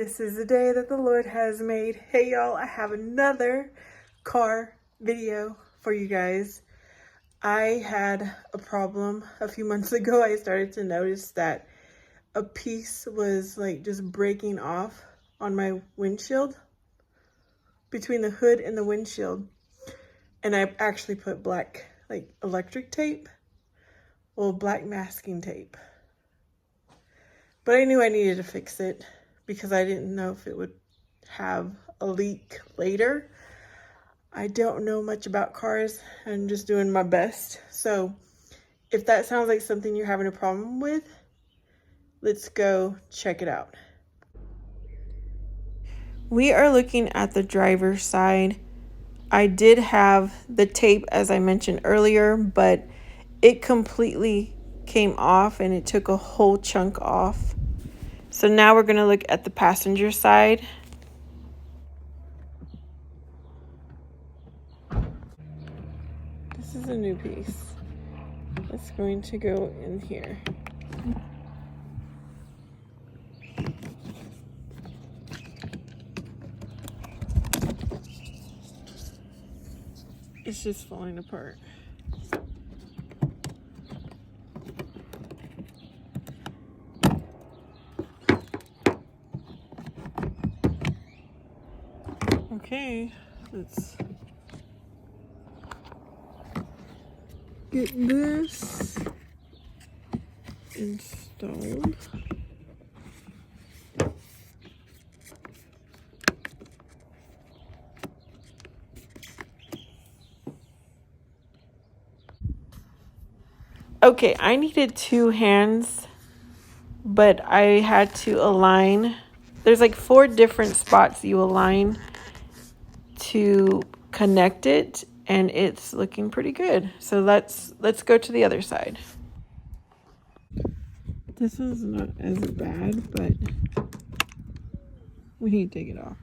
This is the day that the Lord has made. Hey y'all, I have another car video for you guys. I had a problem a few months ago. I started to notice that a piece was like just breaking off on my windshield, between the hood and the windshield. And I actually put black like electric tape, well, black masking tape. But I knew I needed to fix it because I didn't know if it would have a leak later. I don't know much about cars. I'm just doing my best. So if that sounds like something you're having a problem with, let's go check it out. We are looking at the driver's side. I did have the tape, as I mentioned earlier, but it completely came off and it took a whole chunk off. So now we're going to look at the passenger side. This is a new piece. It's going to go in here. It's just falling apart. Okay, let's get this installed. Okay, I needed 2 hands, but I had to align. There's like 4 different spots you align to connect it, and it's looking pretty good. So let's go to the other side. This is not as bad, but we need to take it off.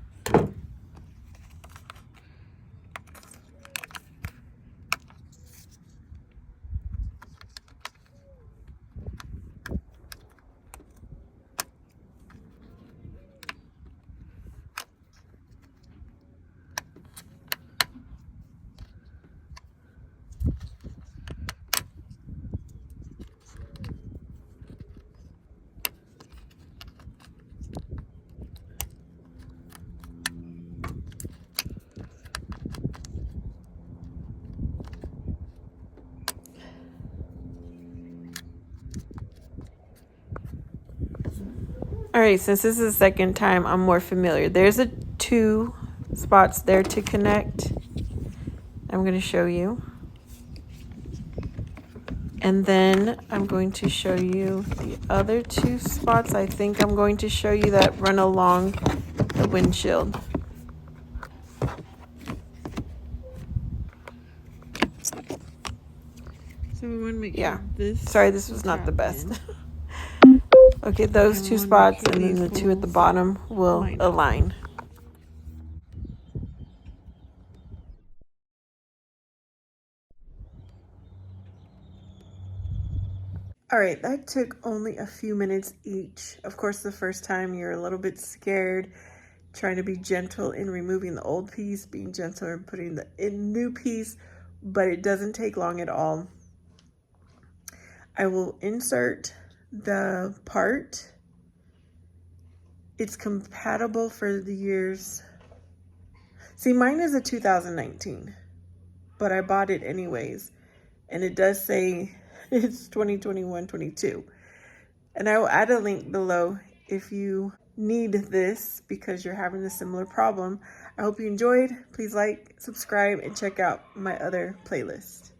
All right, since this is the second time, I'm more familiar. There's 2 spots there to connect. I'm going to show you. And then I'm going to show you the other 2 spots. I think I'm going to show you that run along the windshield. So we want to make sure this. Sorry, this was not the best. Okay, those 2 spots and then the 2 at the bottom will align. All right, that took only a few minutes each. Of course, the first time you're a little bit scared, trying to be gentle in removing the old piece, being gentle in putting the new piece, but it doesn't take long at all. I will insert the part. It's compatible for the years. See, mine is a 2019, but I bought it anyways. And it does say it's 2021-22. And I will add a link below if you need this because you're having a similar problem. I hope you enjoyed. Please like, subscribe, and check out my other playlist.